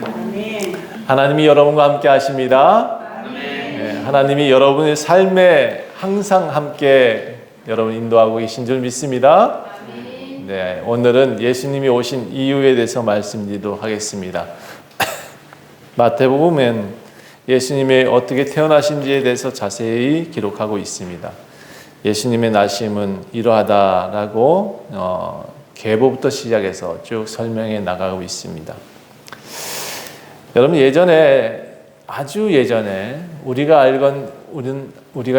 아멘. 하나님이 여러분과 함께 하십니다. 네, 하나님이 여러분의 삶에 항상 함께 여러분 인도하고 계신 줄 믿습니다. 네, 오늘은 예수님이 오신 이유에 대해서 말씀드리도록 하겠습니다. 마태복음은 예수님이 어떻게 태어나신지에 대해서 자세히 기록하고 있습니다. 예수님의 나심은 이러하다라고 계보부터 시작해서 쭉 설명해 나가고 있습니다. 여러분, 아주 예전에 우리가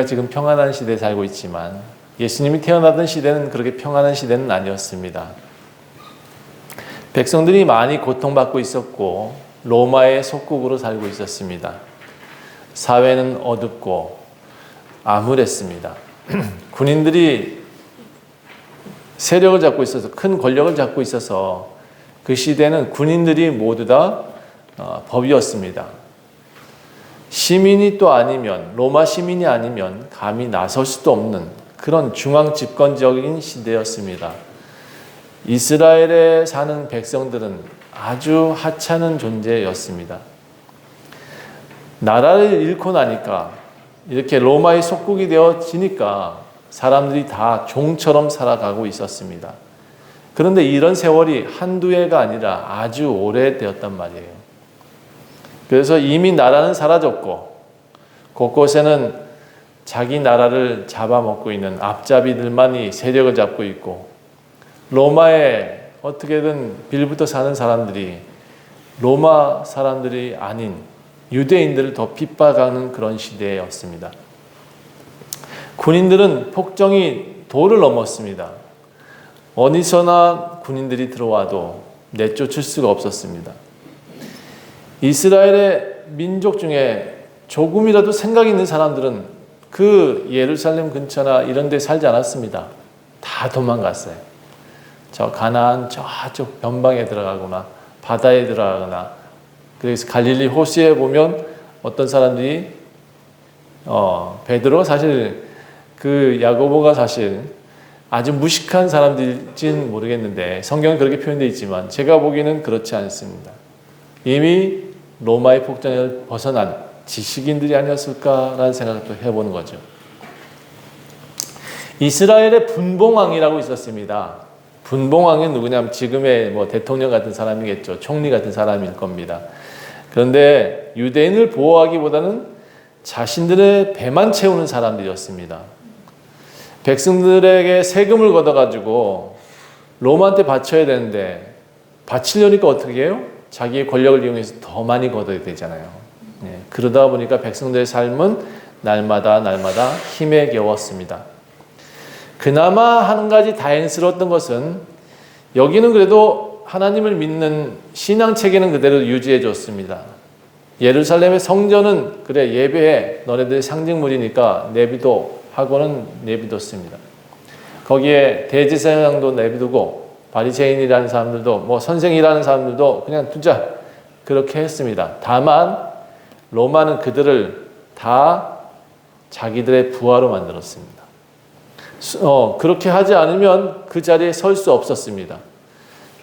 지금 평안한 시대에 살고 있지만 예수님이 태어나던 시대는 그렇게 평안한 시대는 아니었습니다. 백성들이 많이 고통받고 있었고 로마의 속국으로 살고 있었습니다. 사회는 어둡고 암울했습니다. 군인들이 세력을 잡고 있어서, 큰 권력을 잡고 있어서 그 시대는 군인들이 모두 다 법이었습니다. 시민이 또 아니면, 로마 시민이 아니면 감히 나설 수도 없는 그런 중앙 집권적인 시대였습니다. 이스라엘에 사는 백성들은 아주 하찮은 존재였습니다. 나라를 잃고 나니까, 이렇게 로마의 속국이 되어지니까 사람들이 다 종처럼 살아가고 있었습니다. 그런데 이런 세월이 한두 해가 아니라 아주 오래되었단 말이에요. 그래서 이미 나라는 사라졌고 곳곳에는 자기 나라를 잡아먹고 있는 앞잡이들만이 세력을 잡고 있고, 로마에 어떻게든 빌붙어 사는 사람들이 로마 사람들이 아닌 유대인들을 더 핍박하는 그런 시대였습니다. 군인들은 폭정이 도를 넘었습니다. 어디서나 군인들이 들어와도 내쫓을 수가 없었습니다. 이스라엘의 민족 중에 조금이라도 생각 있는 사람들은 그 예루살렘 근처나 이런 데 살지 않았습니다. 다 도망갔어요. 저 가나안 저쪽 변방에 들어가거나 바다에 들어가거나, 그래서 갈릴리 호수에 보면 어떤 사람들이 베드로가 사실 그 야고보가 사실 아주 무식한 사람들일지는 모르겠는데 성경은 그렇게 표현되어 있지만 제가 보기에는 그렇지 않습니다. 이미 로마의 폭정을 벗어난 지식인들이 아니었을까라는 생각도 해보는 거죠. 이스라엘의 분봉왕이라고 있었습니다. 분봉왕은 누구냐면 지금의 대통령 같은 사람이겠죠. 총리 같은 사람일 겁니다. 그런데 유대인을 보호하기보다는 자신들의 배만 채우는 사람들이었습니다. 백성들에게 세금을 걷어가지고 로마한테 바쳐야 되는데 바치려니까 어떻게 해요? 자기의 권력을 이용해서 더 많이 걷어야 되잖아요. 그러다 보니까 백성들의 삶은 날마다 힘에 겨웠습니다. 그나마 한 가지 다행스러웠던 것은 여기는 그래도 하나님을 믿는 신앙 체계는 그대로 유지해 줬습니다. 예루살렘의 성전은 그래 예배해, 너네들의 상징물이니까 내비둬 하고는 내비뒀습니다. 거기에 대제사장도 내비두고 바리새인이라는 사람들도 선생이라는 사람들도 그냥 두자 그렇게 했습니다. 다만 로마는 그들을 다 자기들의 부하로 만들었습니다. 그렇게 하지 않으면 그 자리에 설 수 없었습니다.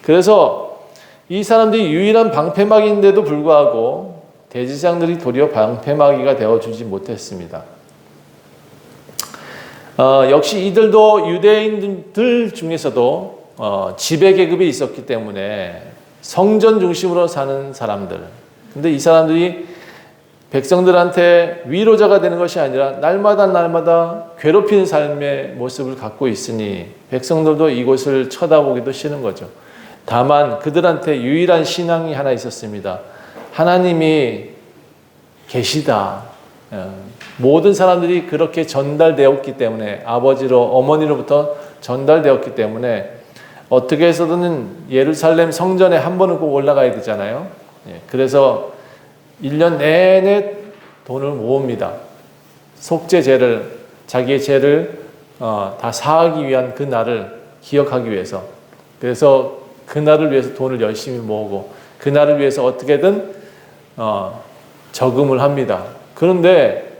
그래서 이 사람들이 유일한 방패막인데도 불구하고 대제사장들이 도리어 방패막이가 되어주지 못했습니다. 역시 이들도 유대인들 중에서도 지배계급이 있었기 때문에 성전 중심으로 사는 사람들. 근데 이 사람들이 백성들한테 위로자가 되는 것이 아니라 날마다 괴롭히는 삶의 모습을 갖고 있으니 백성들도 이곳을 쳐다보기도 싫은 거죠. 다만 그들한테 유일한 신앙이 하나 있었습니다. 하나님이 계시다. 모든 사람들이 그렇게 전달되었기 때문에, 아버지로 어머니로부터 전달되었기 때문에 어떻게 해서든 예루살렘 성전에 한 번은 꼭 올라가야 되잖아요. 그래서 1년 내내 돈을 모읍니다. 속죄제를, 자기의 죄를 다 사하기 위한 그 날을 기억하기 위해서. 그래서 그 날을 위해서 돈을 열심히 모으고 그 날을 위해서 어떻게든 저금을 합니다. 그런데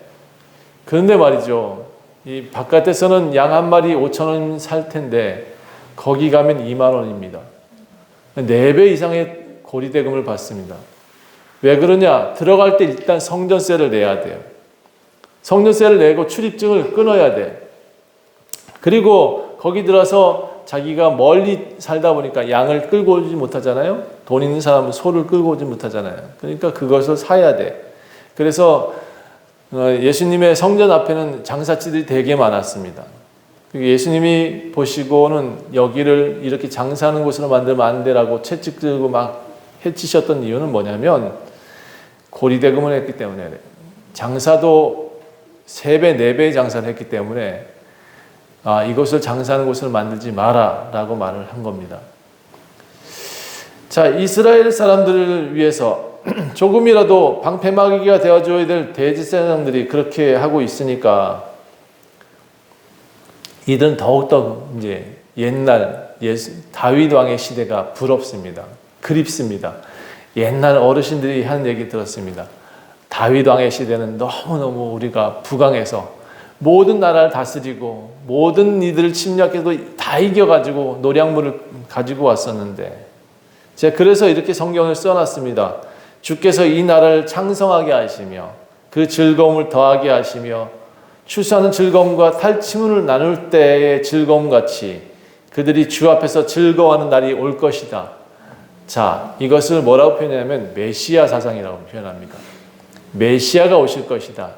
말이죠. 이 바깥에서는 양 한 마리 5,000원 살 텐데 거기 가면 2만 원입니다. 4배 이상의 고리대금을 받습니다. 왜 그러냐? 들어갈 때 일단 성전세를 내야 돼요. 성전세를 내고 출입증을 끊어야 돼. 그리고 거기 들어서 자기가 멀리 살다 보니까 양을 끌고 오지 못하잖아요. 돈 있는 사람은 소를 끌고 오지 못하잖아요. 그러니까 그것을 사야 돼. 그래서 예수님의 성전 앞에는 장사치들이 되게 많았습니다. 예수님이 보시고는 여기를 이렇게 장사하는 곳으로 만들면 안 되라고 채찍 들고 막 해치셨던 이유는 뭐냐면 고리대금을 했기 때문에, 장사도 3배, 4배의 장사를 했기 때문에 이것을 장사하는 곳을 만들지 마라 라고 말을 한 겁니다. 자, 이스라엘 사람들을 위해서 조금이라도 방패막이가 되어줘야 될 대제사장들이 그렇게 하고 있으니까 이들은 더욱더 이제 옛날 다윗 왕의 시대가 부럽습니다. 그립습니다. 옛날 어르신들이 하는 얘기 들었습니다. 다윗 왕의 시대는 너무너무 우리가 부강해서 모든 나라를 다스리고 모든 이들을 침략해도 다 이겨가지고 노량물을 가지고 왔었는데, 제가 그래서 이렇게 성경을 써놨습니다. 주께서 이 나라를 창성하게 하시며 그 즐거움을 더하게 하시며 추수하는 즐거움과 탈취물을 나눌 때의 즐거움같이 그들이 주 앞에서 즐거워하는 날이 올 것이다. 자, 이것을 뭐라고 표현하냐면 메시아 사상이라고 표현합니다. 메시아가 오실 것이다.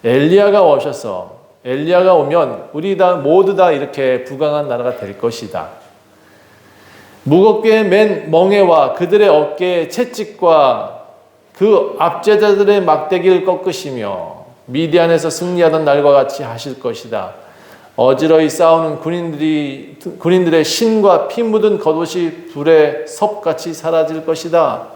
엘리야가 오셔서, 엘리야가 오면 우리 모두 다 이렇게 부강한 나라가 될 것이다. 무겁게 맨 멍에와 그들의 어깨에 채찍과 그 압제자들의 막대기를 꺾으시며 미디안에서 승리하던 날과 같이 하실 것이다. 어지러이 싸우는 군인들의 신과 피 묻은 겉옷이 불에 섭같이 사라질 것이다.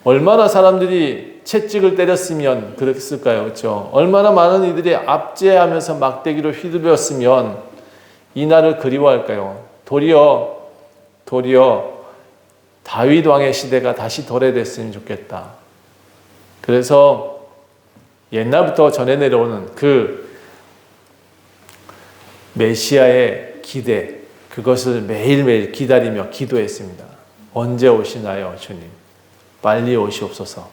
얼마나 사람들이 채찍을 때렸으면 그랬을까요? 그렇죠? 얼마나 많은 이들이 압제하면서 막대기로 휘두르었으면 이 날을 그리워할까요? 도리어 다윗 왕의 시대가 다시 도래됐으면 좋겠다. 그래서 옛날부터 전해 내려오는 그 메시아의 기대, 그것을 매일매일 기다리며 기도했습니다. 언제 오시나요, 주님? 빨리 오시옵소서.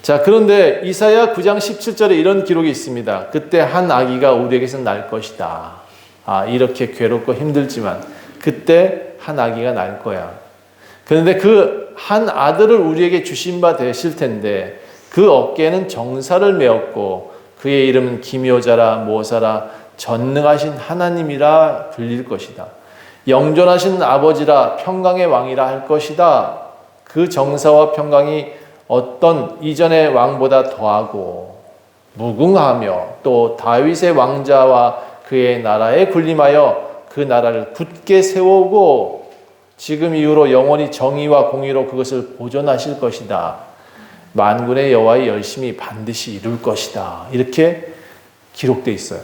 자, 그런데 이사야 9장 17절에 이런 기록이 있습니다. 그때 한 아기가 우리에게서 날 것이다. 이렇게 괴롭고 힘들지만 그때 한 아기가 날 거야. 그런데 그 한 아들을 우리에게 주신 바 되실 텐데 그 어깨에는 정사를 메었고 그의 이름은 기묘자라 모사라 전능하신 하나님이라 불릴 것이다. 영존하신 아버지라 평강의 왕이라 할 것이다. 그 정사와 평강이 어떤 이전의 왕보다 더하고 무궁하며 또 다윗의 왕자와 그의 나라에 군림하여 그 나라를 굳게 세우고 지금 이후로 영원히 정의와 공의로 그것을 보존하실 것이다. 만군의 여호와의 열심히 반드시 이룰 것이다. 이렇게 기록되어 있어요.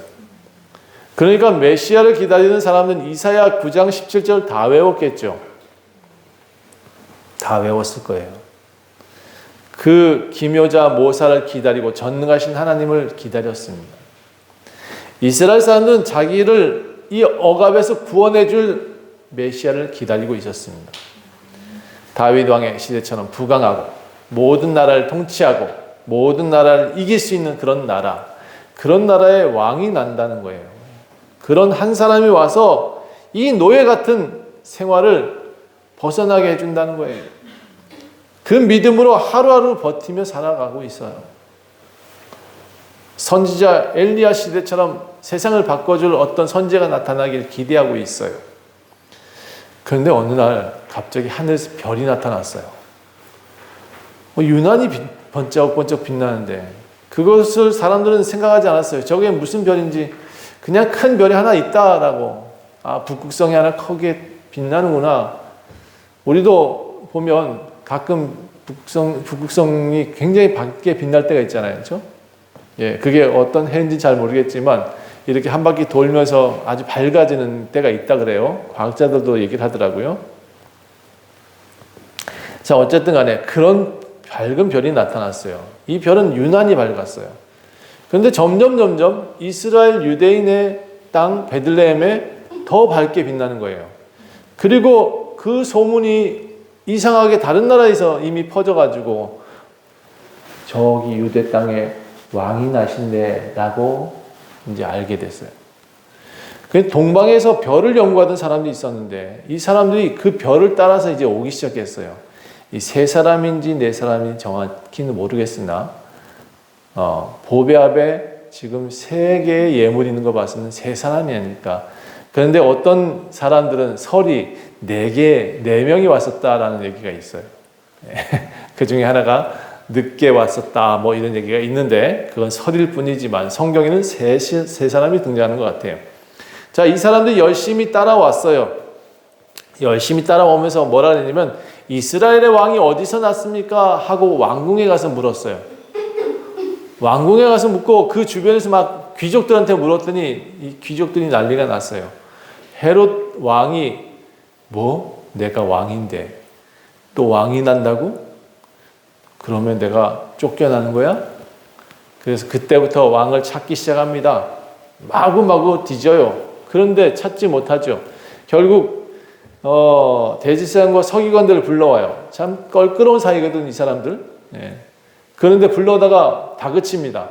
그러니까 메시아를 기다리는 사람들은 이사야 9장 17절 다 외웠겠죠. 다 외웠을 거예요. 그 기묘자 모사를 기다리고 전능하신 하나님을 기다렸습니다. 이스라엘 사람들은 자기를 이 억압에서 구원해 줄 메시아를 기다리고 있었습니다. 다윗 왕의 시대처럼 부강하고 모든 나라를 통치하고 모든 나라를 이길 수 있는 그런 나라, 그런 나라의 왕이 난다는 거예요. 그런 한 사람이 와서 이 노예 같은 생활을 벗어나게 해준다는 거예요. 그 믿음으로 하루하루 버티며 살아가고 있어요. 선지자 엘리야 시대처럼 세상을 바꿔줄 어떤 선지자가 나타나길 기대하고 있어요. 그런데 어느 날 갑자기 하늘에서 별이 나타났어요. 유난히 번쩍번쩍 빛나는데 그것을 사람들은 생각하지 않았어요. 저게 무슨 별인지, 그냥 큰 별이 하나 있다라고. 북극성이 하나 크게 빛나는구나. 우리도 보면 가끔 북극성이 굉장히 밝게 빛날 때가 있잖아요. 그렇죠? 예, 그게 어떤 해인지 잘 모르겠지만 이렇게 한 바퀴 돌면서 아주 밝아지는 때가 있다 그래요. 과학자들도 얘기를 하더라고요. 자, 어쨌든 간에 그런 밝은 별이 나타났어요. 이 별은 유난히 밝았어요. 그런데 점점 이스라엘 유대인의 땅 베들레헴에 더 밝게 빛나는 거예요. 그리고 그 소문이 이상하게 다른 나라에서 이미 퍼져가지고 저기 유대 땅에 왕이 나신대라고 이제 알게 됐어요. 그 동방에서 별을 연구하던 사람들이 있었는데 이 사람들이 그 별을 따라서 이제 오기 시작했어요. 이 세 사람인지 네 사람인지 정확히는 모르겠으나 보배 앞에 지금 세 개의 예물이 있는 거 봤으면 세 사람이 아닐까. 그런데 어떤 사람들은 설이 네 명이 왔었다라는 얘기가 있어요. 그 중에 하나가 늦게 왔었다 뭐 이런 얘기가 있는데 그건 설일 뿐이지만 성경에는 세 사람이 등장하는 것 같아요. 자, 이 사람들이 열심히 따라왔어요. 열심히 따라오면서 뭐라 그랬냐면 이스라엘의 왕이 어디서 났습니까? 하고 왕궁에 가서 물었어요. 왕궁에 가서 묻고 그 주변에서 막 귀족들한테 물었더니 이 귀족들이 난리가 났어요. 헤롯 왕이 뭐? 내가 왕인데 또 왕이 난다고? 그러면 내가 쫓겨나는 거야? 그래서 그때부터 왕을 찾기 시작합니다. 마구마구 뒤져요. 그런데 찾지 못하죠. 결국 대제사장과 서기관들을 불러와요. 참 껄끄러운 사이거든 이 사람들. 예. 그런데 불러다가 다그칩니다.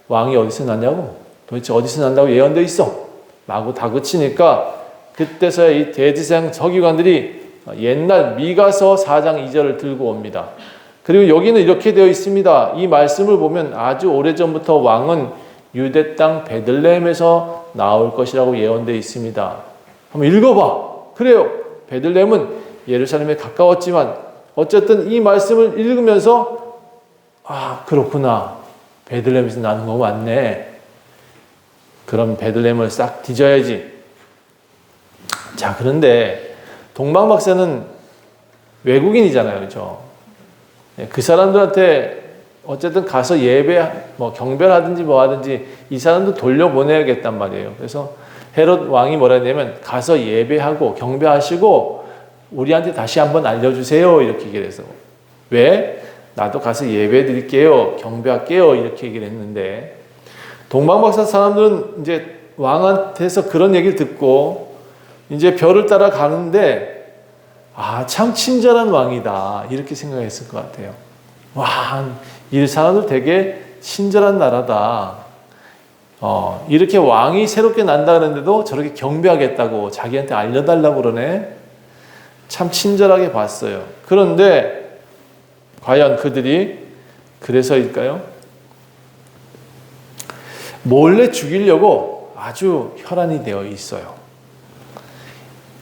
왕이 어디서 났냐고? 도대체 어디서 난다고 예언돼 있어? 마구 다그치니까 그때서야 이 대제사장 서기관들이 옛날 미가서 4장 2절을 들고 옵니다. 그리고 여기는 이렇게 되어 있습니다. 이 말씀을 보면 아주 오래전부터 왕은 유대 땅 베들레헴에서 나올 것이라고 예언되어 있습니다. 한번 읽어봐. 그래요. 베들레헴은 예루살렘에 가까웠지만 어쨌든 이 말씀을 읽으면서 아 그렇구나. 베들레헴에서 나는 거 맞네. 그럼 베들레헴을 싹 뒤져야지. 자 그런데 동방박사는 외국인이잖아요. 그렇죠? 그 사람들한테 어쨌든 가서 예배, 뭐 경배하든지 뭐 하든지 이 사람도 돌려보내야겠단 말이에요. 그래서 헤롯 왕이 뭐라 했냐면 가서 예배하고 경배하시고 우리한테 다시 한번 알려주세요. 이렇게 얘기를 해서. 왜? 나도 가서 예배 드릴게요. 경배할게요. 이렇게 얘기를 했는데 동방박사 사람들은 이제 왕한테서 그런 얘기를 듣고 이제 별을 따라 가는데 아, 참 친절한 왕이다. 이렇게 생각했을 것 같아요. 와, 이 사람들 되게 친절한 나라다. 이렇게 왕이 새롭게 난다 그러는데도 저렇게 경배하겠다고 자기한테 알려달라고 그러네. 참 친절하게 봤어요. 그런데 과연 그들이 그래서일까요? 몰래 죽이려고 아주 혈안이 되어 있어요.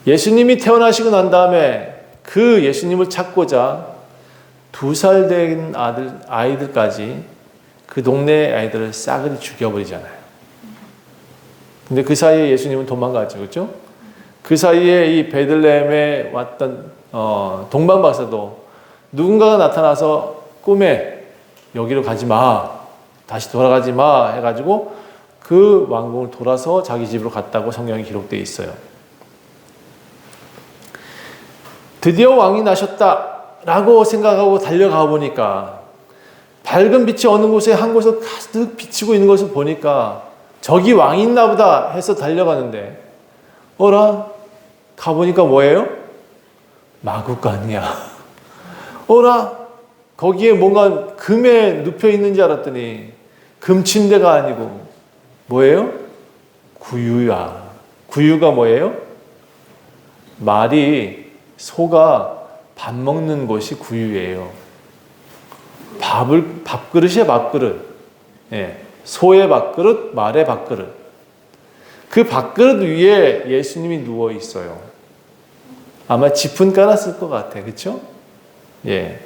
예수님이 태어나시고 난 다음에 그 예수님을 찾고자 2살 된 아이들까지 그 동네 아이들을 싸그리 죽여버리잖아요. 근데 그 사이에 예수님은 도망가죠. 그렇죠? 그 사이에 이 베들레헴에 왔던 동방박사도 누군가가 나타나서 꿈에 여기로 가지 마. 다시 돌아가지 마. 해가지고 그 왕궁을 돌아서 자기 집으로 갔다고 성경에 기록되어 있어요. 드디어 왕이 나셨다라고 생각하고 달려가 보니까 밝은 빛이 어느 곳에 한 곳에 가득 비치고 있는 것을 보니까 저기 왕이 있나 보다 해서 달려가는데 어라? 가보니까 뭐예요? 마구간이야. 어라? 거기에 뭔가 금에 눕혀 있는 줄 알았더니 금침대가 아니고 뭐예요? 구유야. 구유가 뭐예요? 말이 소가 밥 먹는 곳이 구유예요. 밥그릇이에요, 밥그릇. 예. 소의 밥그릇, 말의 밥그릇. 그 밥그릇 위에 예수님이 누워 있어요. 아마 지푼 깔았을 것 같아. 그렇죠? 예.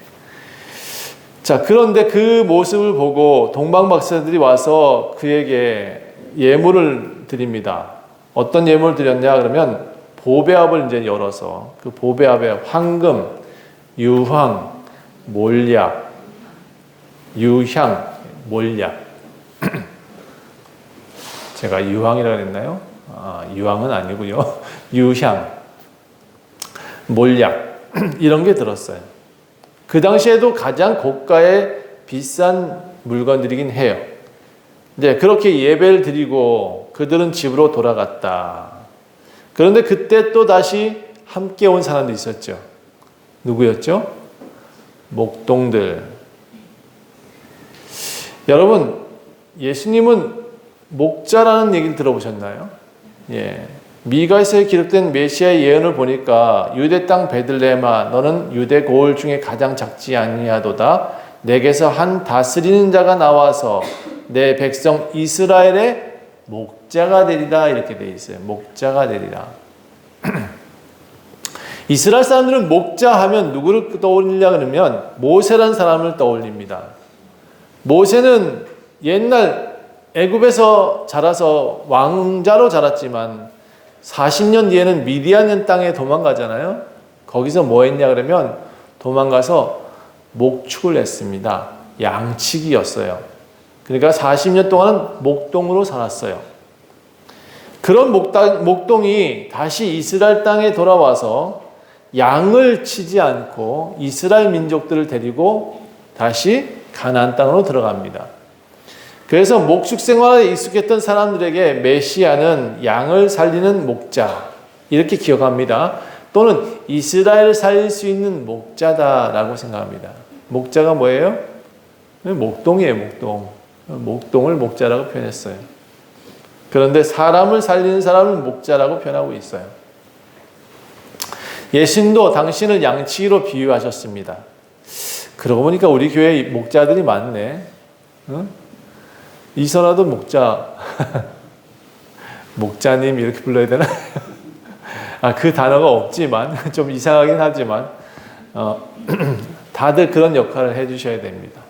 자, 그런데 그 모습을 보고 동방박사들이 와서 그에게 예물을 드립니다. 어떤 예물을 드렸냐 그러면 보배압을 이제 열어서 그 보배압에 황금, 유황, 몰약, 유향, 몰약. 제가 유황이라고 했나요? 유황은 아니고요. 유향, 몰약 이런 게 들었어요. 그 당시에도 가장 고가의 비싼 물건들이긴 해요. 이제 그렇게 예배를 드리고 그들은 집으로 돌아갔다. 그런데 그때 또 다시 함께 온 사람도 있었죠. 누구였죠? 목동들. 여러분, 예수님은 목자라는 얘기를 들어보셨나요? 예. 미가에서 기록된 메시아의 예언을 보니까 유대 땅 베들레헴아 너는 유대 고을 중에 가장 작지 아니하도다. 내게서 한 다스리는 자가 나와서 내 백성 이스라엘의 목자가 되리라. 이렇게 되어 있어요. 목자가 되리라. 이스라엘 사람들은 목자 하면 누구를 떠올리냐 그러면 모세라는 사람을 떠올립니다. 모세는 옛날 애굽에서 자라서 왕자로 자랐지만 40년 뒤에는 미디안 땅에 도망가잖아요. 거기서 뭐 했냐 그러면 도망가서 목축을 했습니다. 양치기였어요. 그러니까 40년 동안은 목동으로 살았어요. 그런 목동이 다시 이스라엘 땅에 돌아와서 양을 치지 않고 이스라엘 민족들을 데리고 다시 가나안 땅으로 들어갑니다. 그래서 목축 생활에 익숙했던 사람들에게 메시아는 양을 살리는 목자 이렇게 기억합니다. 또는 이스라엘을 살릴 수 있는 목자다라고 생각합니다. 목자가 뭐예요? 목동이에요. 목동. 목동을 목자라고 표현했어요. 그런데 사람을 살리는 사람은 목자라고 표현하고 있어요. 예수님도 당신을 양치기로 비유하셨습니다. 그러고 보니까 우리 교회에 목자들이 많네. 응? 이선아도 목자, 목자님 이렇게 불러야 되나? 그 단어가 없지만 좀 이상하긴 하지만 다들 그런 역할을 해주셔야 됩니다.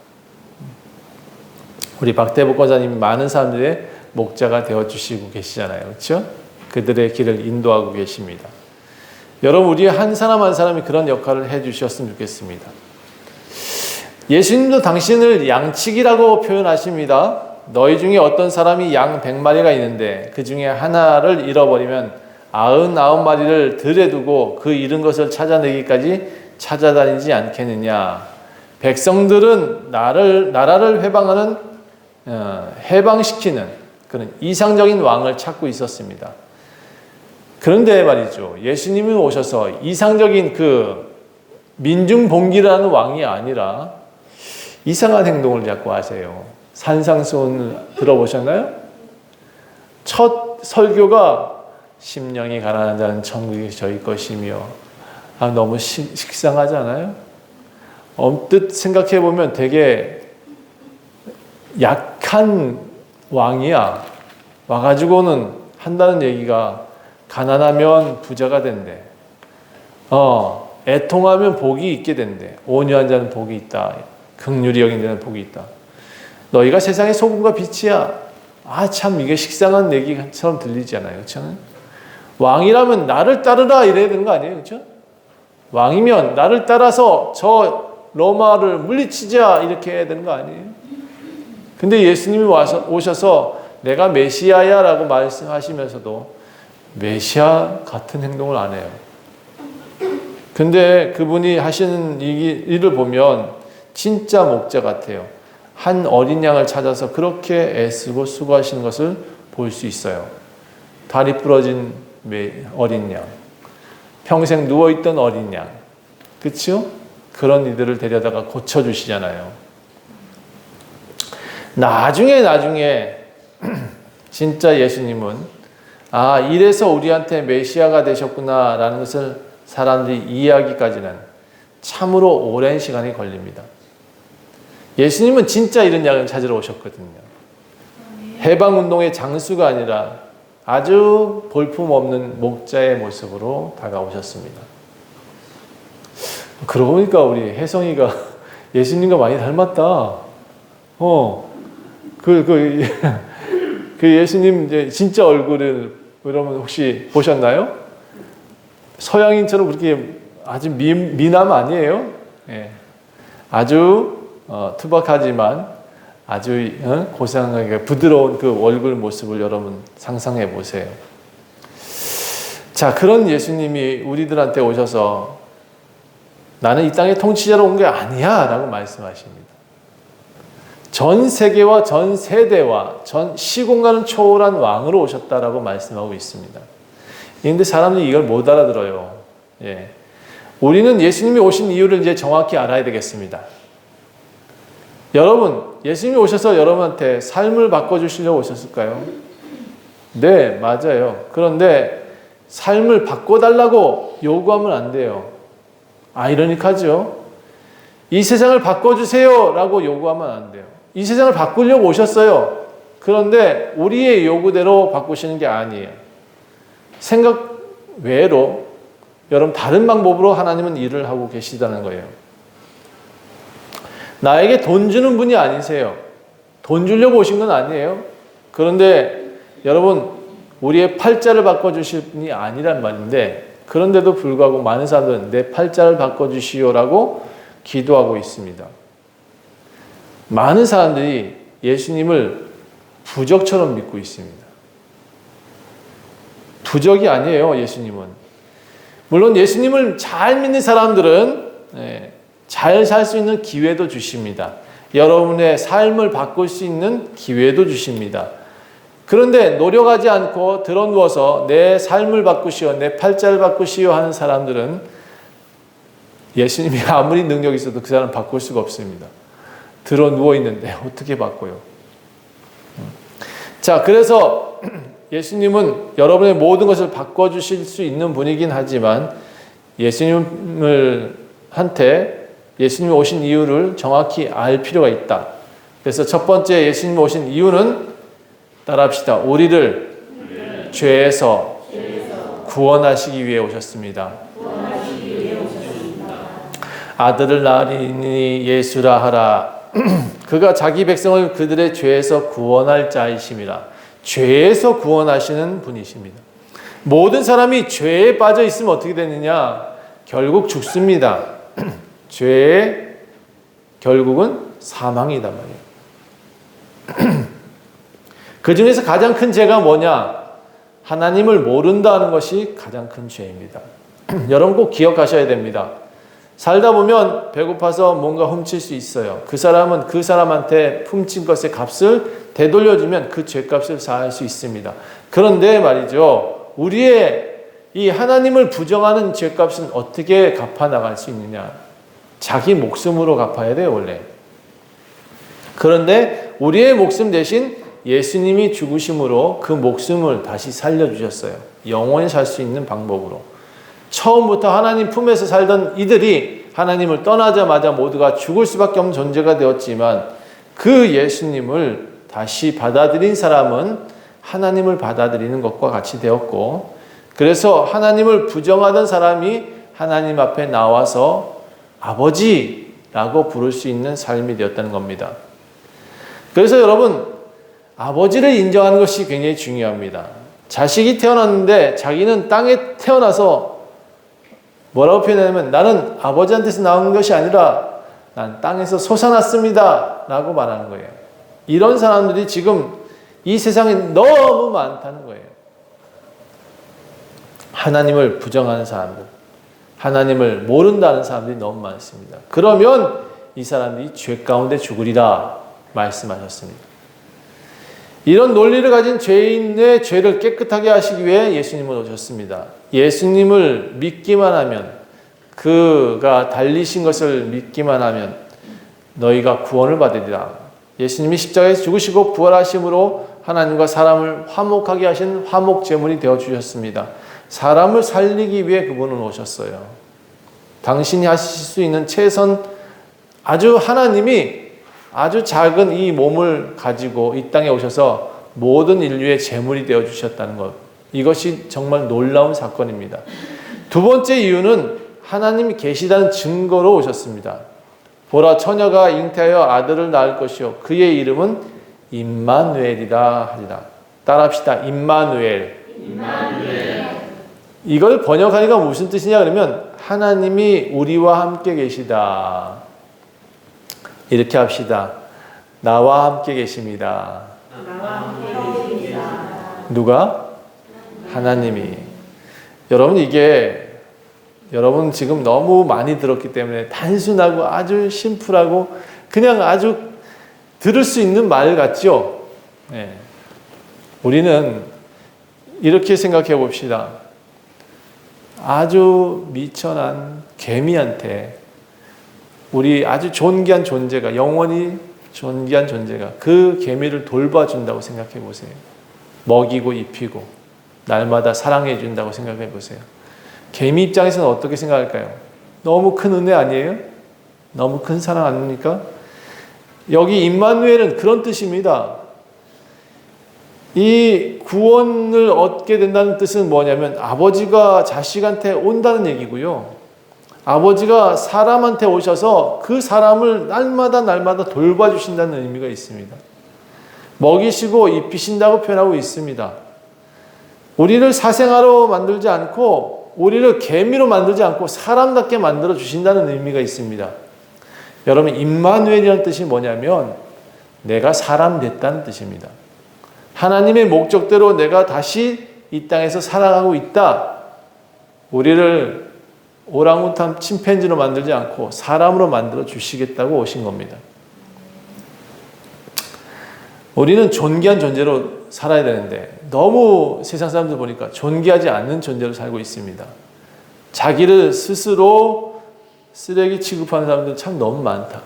우리 박대복 권사님이 많은 사람들의 목자가 되어주시고 계시잖아요. 그렇죠? 그들의 길을 인도하고 계십니다. 여러분 우리 한 사람 한 사람이 그런 역할을 해주셨으면 좋겠습니다. 예수님도 당신을 양치기라고 표현하십니다. 너희 중에 어떤 사람이 양 100마리가 있는데 그 중에 하나를 잃어버리면 99마리를 들에 두고 그 잃은 것을 찾아내기까지 찾아다니지 않겠느냐. 백성들은 나라를 해방시키는 그런 이상적인 왕을 찾고 있었습니다. 그런데 말이죠. 예수님이 오셔서 이상적인 그 민중봉기를 하는 왕이 아니라 이상한 행동을 자꾸 하세요. 산상수훈 들어보셨나요? 첫 설교가 심령이 가난한 자는 천국이 저희 것이며 너무 식상하지 않아요? 언뜻 생각해보면 되게 약한 왕이야. 와가지고는 한다는 얘기가 가난하면 부자가 된대. 애통하면 복이 있게 된대. 온유한 자는 복이 있다. 긍휼히 여긴 자는 복이 있다. 너희가 세상의 소금과 빛이야. 참 이게 식상한 얘기처럼 들리지 않아요. 그렇죠? 왕이라면 나를 따르라 이래야 되는 거 아니에요. 그렇죠? 왕이면 나를 따라서 저 로마를 물리치자 이렇게 해야 되는 거 아니에요. 근데 예수님이 오셔서 내가 메시아야 라고 말씀하시면서도 메시아 같은 행동을 안 해요. 근데 그분이 하시는 일을 보면 진짜 목자 같아요. 한 어린 양을 찾아서 그렇게 애쓰고 수고하시는 것을 볼 수 있어요. 다리 부러진 어린 양, 평생 누워있던 어린 양, 그렇죠? 그런 이들을 데려다가 고쳐주시잖아요. 나중에 진짜 예수님은 이래서 우리한테 메시아가 되셨구나 라는 것을 사람들이 이해하기까지는 참으로 오랜 시간이 걸립니다. 예수님은 진짜 이런 양을 찾으러 오셨거든요. 해방운동의 장수가 아니라 아주 볼품없는 목자의 모습으로 다가오셨습니다. 그러고 보니까 우리 혜성이가 예수님과 많이 닮았다. 그 예수님 이제 진짜 얼굴을 여러분 혹시 보셨나요? 서양인처럼 그렇게 아주 미남 아니에요? 예. 아주 투박하지만 아주 고상하게 부드러운 그 얼굴 모습을 여러분 상상해 보세요. 자, 그런 예수님이 우리들한테 오셔서 나는 이 땅의 통치자로 온 게 아니야 라고 말씀하십니다. 전 세계와 전 세대와 전 시공간을 초월한 왕으로 오셨다라고 말씀하고 있습니다. 그런데 사람들이 이걸 못 알아들어요. 예. 우리는 예수님이 오신 이유를 이제 정확히 알아야 되겠습니다. 여러분, 예수님이 오셔서 여러분한테 삶을 바꿔주시려고 오셨을까요? 네, 맞아요. 그런데 삶을 바꿔달라고 요구하면 안 돼요. 아이러니하죠? 이 세상을 바꿔주세요 라고 요구하면 안 돼요. 이 세상을 바꾸려고 오셨어요. 그런데 우리의 요구대로 바꾸시는 게 아니에요. 생각 외로 여러분 다른 방법으로 하나님은 일을 하고 계시다는 거예요. 나에게 돈 주는 분이 아니세요. 돈 주려고 오신 건 아니에요. 그런데 여러분 우리의 팔자를 바꿔주실 분이 아니란 말인데 그런데도 불구하고 많은 사람들은 내 팔자를 바꿔주시오라고 기도하고 있습니다. 많은 사람들이 예수님을 부적처럼 믿고 있습니다. 부적이 아니에요, 예수님은. 물론 예수님을 잘 믿는 사람들은 잘 살 수 있는 기회도 주십니다. 여러분의 삶을 바꿀 수 있는 기회도 주십니다. 그런데 노력하지 않고 드러누워서 내 삶을 바꾸시오, 내 팔자를 바꾸시오 하는 사람들은 예수님이 아무리 능력이 있어도 그 사람 바꿀 수가 없습니다. 드러누워 있는데 어떻게 바꿔요? 자, 그래서 예수님은 여러분의 모든 것을 바꿔주실 수 있는 분이긴 하지만 예수님이 오신 이유를 정확히 알 필요가 있다. 그래서 첫 번째 예수님이 오신 이유는 따라합시다. 우리를 죄에서 구원하시기 위해 오셨습니다. 아들을 낳으리니 예수라 하라. 그가 자기 백성을 그들의 죄에서 구원할 자이심이라. 죄에서 구원하시는 분이십니다. 모든 사람이 죄에 빠져 있으면 어떻게 되느냐? 결국 죽습니다. 죄의 결국은 사망이단 말이에요. 그 중에서 가장 큰 죄가 뭐냐? 하나님을 모른다는 것이 가장 큰 죄입니다. 여러분 꼭 기억하셔야 됩니다. 살다 보면 배고파서 뭔가 훔칠 수 있어요. 그 사람은 그 사람한테 훔친 것의 값을 되돌려주면 그 죄값을 사할 수 있습니다. 그런데 말이죠. 우리의 이 하나님을 부정하는 죄값은 어떻게 갚아나갈 수 있느냐? 자기 목숨으로 갚아야 돼요, 원래. 그런데 우리의 목숨 대신 예수님이 죽으심으로 그 목숨을 다시 살려주셨어요. 영원히 살 수 있는 방법으로. 처음부터 하나님 품에서 살던 이들이 하나님을 떠나자마자 모두가 죽을 수밖에 없는 존재가 되었지만 그 예수님을 다시 받아들인 사람은 하나님을 받아들이는 것과 같이 되었고, 그래서 하나님을 부정하던 사람이 하나님 앞에 나와서 아버지라고 부를 수 있는 삶이 되었다는 겁니다. 그래서 여러분, 아버지를 인정하는 것이 굉장히 중요합니다. 자식이 태어났는데 자기는 땅에 태어나서 뭐라고 표현하냐면 나는 아버지한테서 나온 것이 아니라 난 땅에서 솟아났습니다 라고 말하는 거예요. 이런 사람들이 지금 이 세상에 너무 많다는 거예요. 하나님을 부정하는 사람들, 하나님을 모른다는 사람들이 너무 많습니다. 그러면 이 사람들이 죄 가운데 죽으리라 말씀하셨습니다. 이런 논리를 가진 죄인의 죄를 깨끗하게 하시기 위해 예수님을 오셨습니다. 예수님을 믿기만 하면, 그가 달리신 것을 믿기만 하면 너희가 구원을 받으리라. 예수님이 십자가에서 죽으시고 부활하심으로 하나님과 사람을 화목하게 하신 화목제물이 되어주셨습니다. 사람을 살리기 위해 그분은 오셨어요. 당신이 하실 수 있는 최선, 하나님이 아주 작은 이 몸을 가지고 이 땅에 오셔서 모든 인류의 제물이 되어주셨다는 것. 이것이 정말 놀라운 사건입니다. 두 번째 이유는 하나님이 계시다는 증거로 오셨습니다. 보라, 처녀가 잉태하여 아들을 낳을 것이요 그의 이름은 임마누엘이라 하리라. 따라합시다. 임마누엘. 이걸 번역하니까 무슨 뜻이냐 그러면 하나님이 우리와 함께 계시다. 이렇게 합시다. 나와 함께 계십니다. 누가? 하나님이. 여러분, 이게 여러분 지금 너무 많이 들었기 때문에 단순하고 아주 심플하고 그냥 아주 들을 수 있는 말 같죠? 네. 우리는 이렇게 생각해 봅시다. 아주 미천한 개미한테 우리 아주 존귀한 존재가, 영원히 존귀한 존재가 그 개미를 돌봐준다고 생각해 보세요. 먹이고 입히고 날마다 사랑해 준다고 생각해 보세요. 개미 입장에서는 어떻게 생각할까요? 너무 큰 은혜 아니에요? 너무 큰 사랑 아닙니까? 여기 임마누엘은 그런 뜻입니다. 이 구원을 얻게 된다는 뜻은 뭐냐면 아버지가 자식한테 온다는 얘기고요. 아버지가 사람한테 오셔서 그 사람을 날마다 돌봐주신다는 의미가 있습니다. 먹이시고 입히신다고 표현하고 있습니다. 우리를 사생아로 만들지 않고 우리를 개미로 만들지 않고 사람답게 만들어 주신다는 의미가 있습니다. 여러분, 임마누엘이라는 뜻이 뭐냐면 내가 사람 됐다는 뜻입니다. 하나님의 목적대로 내가 다시 이 땅에서 살아가고 있다. 우리를 오랑우탄 침팬지로 만들지 않고 사람으로 만들어 주시겠다고 오신 겁니다. 우리는 존귀한 존재로 살아야 되는데 너무 세상 사람들 보니까 존귀하지 않는 존재로 살고 있습니다. 자기를 스스로 쓰레기 취급하는 사람들 참 너무 많다.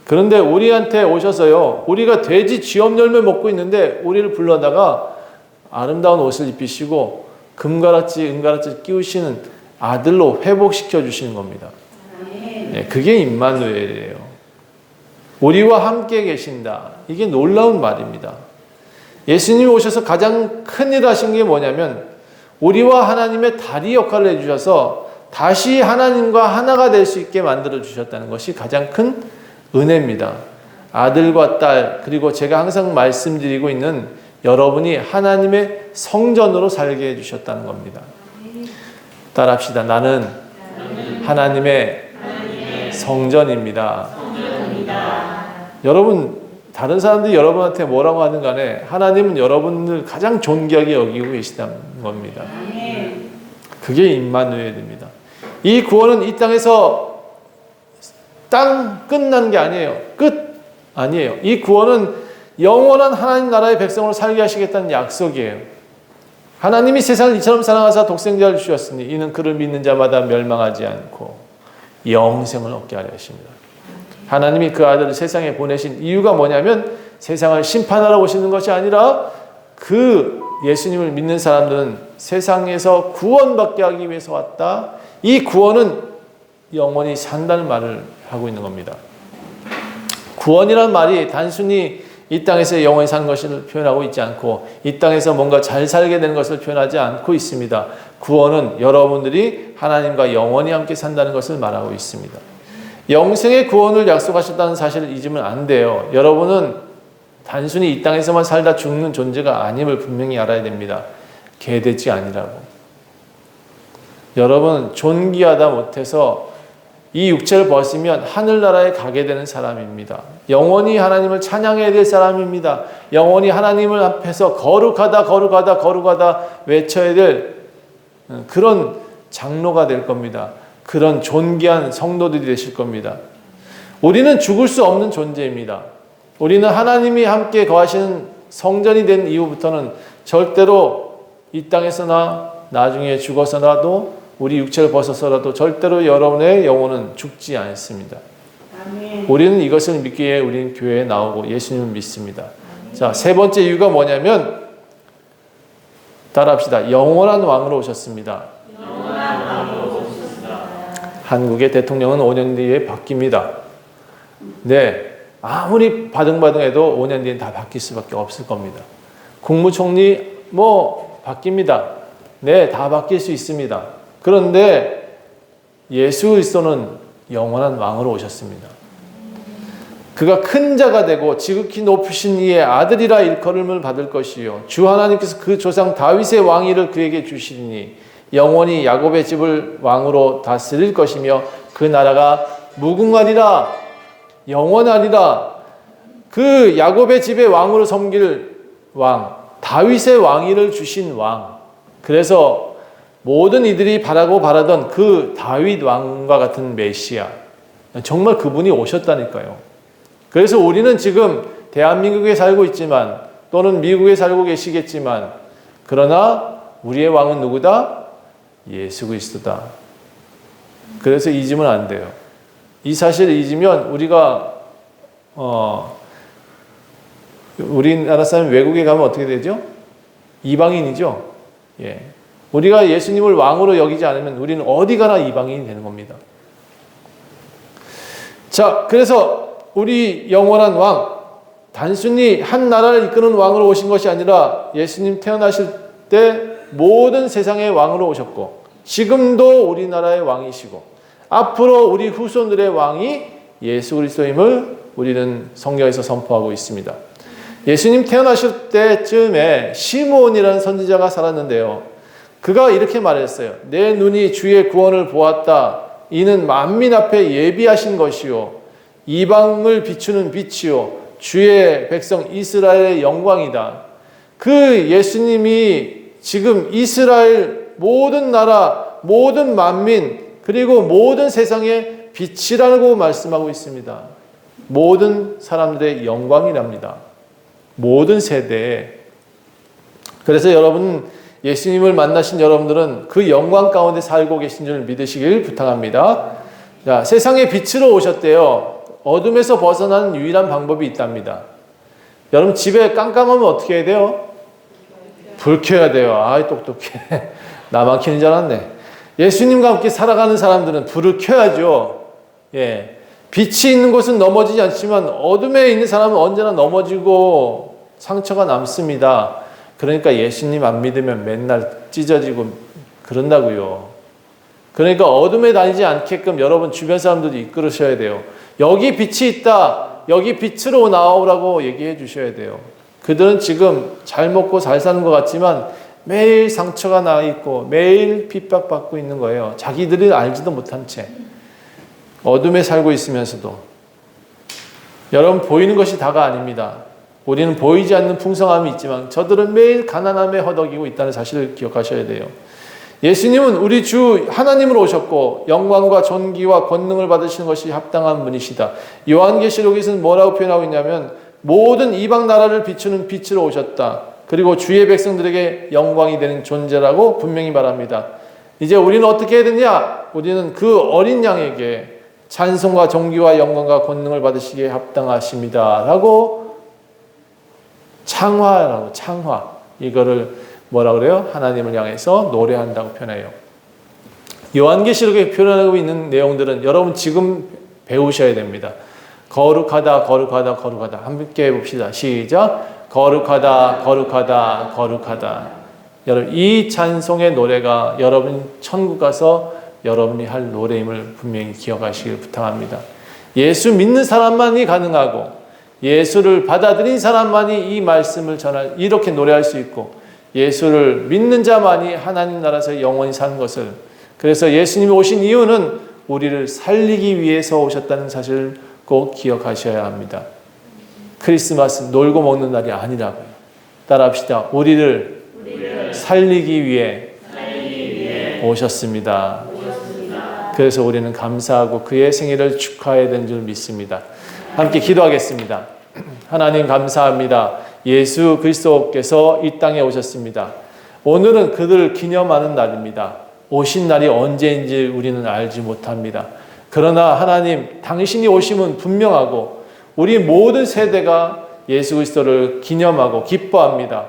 그런데 우리한테 오셔서요, 우리가 돼지 쥐엄 열매 먹고 있는데 우리를 불러다가 아름다운 옷을 입히시고 금가락지, 은가락지 끼우시는 아들로 회복시켜 주시는 겁니다. 네, 그게 임마누엘이에요. 우리와 함께 계신다. 이게 놀라운 말입니다. 예수님이 오셔서 가장 큰 일을 하신 게 뭐냐면 우리와 하나님의 다리 역할을 해주셔서 다시 하나님과 하나가 될 수 있게 만들어 주셨다는 것이 가장 큰 은혜입니다. 아들과 딸, 그리고 제가 항상 말씀드리고 있는 여러분이 하나님의 성전으로 살게 해주셨다는 겁니다. 따라합시다. 나는 하나님의 성전입니다. 여러분, 다른 사람들이 여러분한테 뭐라고 하든 간에 하나님은 여러분을 가장 존귀하게 여기고 계시다는 겁니다. 그게 임마누엘입니다. 이 구원은 이 땅에서 끝난 게 아니에요. 끝 아니에요. 이 구원은 영원한 하나님 나라의 백성으로 살게 하시겠다는 약속이에요. 하나님이 세상을 이처럼 사랑하사 독생자를 주셨으니 이는 그를 믿는 자마다 멸망하지 않고 영생을 얻게 하려 하십니다. 하나님이 그 아들을 세상에 보내신 이유가 뭐냐면 세상을 심판하러 오시는 것이 아니라 그 예수님을 믿는 사람들은 세상에서 구원받게 하기 위해서 왔다. 이 구원은 영원히 산다는 말을 하고 있는 겁니다. 구원이란 말이 단순히 이 땅에서 영원히 사는 것을 표현하고 있지 않고 이 땅에서 뭔가 잘 살게 되는 것을 표현하지 않고 있습니다. 구원은 여러분들이 하나님과 영원히 함께 산다는 것을 말하고 있습니다. 영생의 구원을 약속하셨다는 사실을 잊으면 안 돼요. 여러분은 단순히 이 땅에서만 살다 죽는 존재가 아님을 분명히 알아야 됩니다. 개돼지 아니라고. 여러분 존귀하다 못해서 이 육체를 벗으면 하늘나라에 가게 되는 사람입니다. 영원히 하나님을 찬양해야 될 사람입니다. 영원히 하나님을 앞에서 거룩하다 외쳐야 될 그런 장로가 될 겁니다. 그런 존귀한 성도들이 되실 겁니다. 우리는 죽을 수 없는 존재입니다. 우리는 하나님이 함께 거하시는 성전이 된 이후부터는 절대로 이 땅에서나 나중에 죽어서라도 우리 육체를 벗어서라도 절대로 여러분의 영혼은 죽지 않습니다. 아멘. 우리는 이것을 믿기에 우리는 교회에 나오고 예수님을 믿습니다. 아멘. 자, 세 번째 이유가 뭐냐면 따라합시다. 영원한 왕으로 오셨습니다. 영원한 왕으로 오셨습니다. 한국의 대통령은 5년 뒤에 바뀝니다. 네, 아무리 바등바등해도 5년 뒤엔 다 바뀔 수밖에 없을 겁니다. 국무총리 바뀝니다. 네, 다 바뀔 수 있습니다. 그런데 예수 그리스도는 영원한 왕으로 오셨습니다. 그가 큰 자가 되고 지극히 높으신 이의 아들이라 일컬음을 받을 것이요 주 하나님께서 그 조상 다윗의 왕위를 그에게 주시리니 영원히 야곱의 집을 왕으로 다스릴 것이며 그 나라가 무궁하리라. 영원하리라. 그 야곱의 집의 왕으로 섬길 왕, 다윗의 왕위를 주신 왕. 그래서 모든 이들이 바라던 그 다윗 왕과 같은 메시아, 정말 그분이 오셨다니까요. 그래서 우리는 지금 대한민국에 살고 있지만 또는 미국에 살고 계시겠지만 그러나 우리의 왕은 누구다? 예수 그리스도다. 그래서 잊으면 안 돼요. 이 사실을 잊으면 우리나라 사람이 외국에 가면 어떻게 되죠? 이방인이죠. 예. 우리가 예수님을 왕으로 여기지 않으면 우리는 어디 가나 이방인이 되는 겁니다. 자, 그래서 우리 영원한 왕, 단순히 한 나라를 이끄는 왕으로 오신 것이 아니라 예수님 태어나실 때 모든 세상의 왕으로 오셨고, 지금도 우리나라의 왕이시고, 앞으로 우리 후손들의 왕이 예수 그리스도임을 우리는 성경에서 선포하고 있습니다. 예수님 태어나실 때쯤에 시므온이라는 선지자가 살았는데요. 그가 이렇게 말했어요. 내 눈이 주의 구원을 보았다. 이는 만민 앞에 예비하신 것이요 이방을 비추는 빛이요 주의 백성 이스라엘의 영광이다. 그 예수님이 지금 이스라엘 모든 나라, 모든 만민, 그리고 모든 세상의 빛이라고 말씀하고 있습니다. 모든 사람들의 영광이랍니다. 모든 세대에. 그래서 여러분, 예수님을 만나신 여러분들은 그 영광 가운데 살고 계신 줄 믿으시길 부탁합니다. 자, 세상의 빛으로 오셨대요. 어둠에서 벗어나는 유일한 방법이 있답니다. 여러분, 집에 깜깜하면 어떻게 해야 돼요? 불 켜야 돼요. 아이, 똑똑해. 나만 켜는 줄 알았네. 예수님과 함께 살아가는 사람들은 불을 켜야죠. 예. 빛이 있는 곳은 넘어지지 않지만 어둠에 있는 사람은 언제나 넘어지고 상처가 남습니다. 그러니까 예수님 안 믿으면 맨날 찢어지고 그런다고요. 그러니까 어둠에 다니지 않게끔 여러분 주변 사람들도 이끌으셔야 돼요. 여기 빛이 있다. 여기 빛으로 나오라고 얘기해 주셔야 돼요. 그들은 지금 잘 먹고 잘 사는 것 같지만 매일 상처가 나 있고 매일 핍박받고 있는 거예요. 자기들이 알지도 못한 채. 어둠에 살고 있으면서도. 여러분, 보이는 것이 다가 아닙니다. 우리는 보이지 않는 풍성함이 있지만 저들은 매일 가난함에 허덕이고 있다는 사실을 기억하셔야 돼요. 예수님은 우리 주 하나님으로 오셨고 영광과 존귀와 권능을 받으시는 것이 합당한 분이시다. 요한계시록에서는 뭐라고 표현하고 있냐면 모든 이방 나라를 비추는 빛으로 오셨다. 그리고 주의 백성들에게 영광이 되는 존재라고 분명히 말합니다. 이제 우리는 어떻게 해야 되냐? 우리는 그 어린 양에게 찬송과 존귀와 영광과 권능을 받으시기에 합당하십니다. 라고 창화. 이거를 뭐라 그래요? 하나님을 향해서 노래한다고 표현해요. 요한계시록에 표현하고 있는 내용들은 여러분 지금 배우셔야 됩니다. 거룩하다, 거룩하다, 거룩하다. 함께 해봅시다. 시작. 거룩하다, 거룩하다, 거룩하다. 여러분, 이 찬송의 노래가 여러분 천국 가서 여러분이 할 노래임을 분명히 기억하시길 부탁합니다. 예수 믿는 사람만이 가능하고 예수를 받아들인 사람만이 이 말씀을 이렇게 노래할 수 있고 예수를 믿는 자만이 하나님 나라에서 영원히 사는 것을. 그래서 예수님이 오신 이유는 우리를 살리기 위해서 오셨다는 사실을 꼭 기억하셔야 합니다. 크리스마스 놀고 먹는 날이 아니라고요. 따라합시다. 우리를 살리기 위해 오셨습니다. 그래서 우리는 감사하고 그의 생일을 축하해야 되는 줄 믿습니다. 함께 기도하겠습니다. 하나님 감사합니다. 예수 그리스도께서 이 땅에 오셨습니다. 오늘은 그들을 기념하는 날입니다. 오신 날이 언제인지 우리는 알지 못합니다. 그러나 하나님, 당신이 오심은 분명하고 우리 모든 세대가 예수 그리스도를 기념하고 기뻐합니다.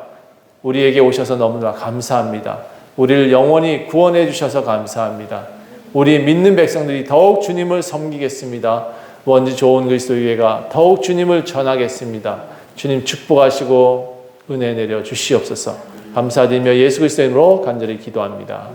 우리에게 오셔서 너무나 감사합니다. 우리를 영원히 구원해 주셔서 감사합니다. 우리 믿는 백성들이 더욱 주님을 섬기겠습니다. 원지 좋은 그리스도 교회가 더욱 주님을 전하겠습니다. 주님 축복하시고 은혜 내려 주시옵소서. 감사드리며 예수 그리스도의 이름으로 간절히 기도합니다.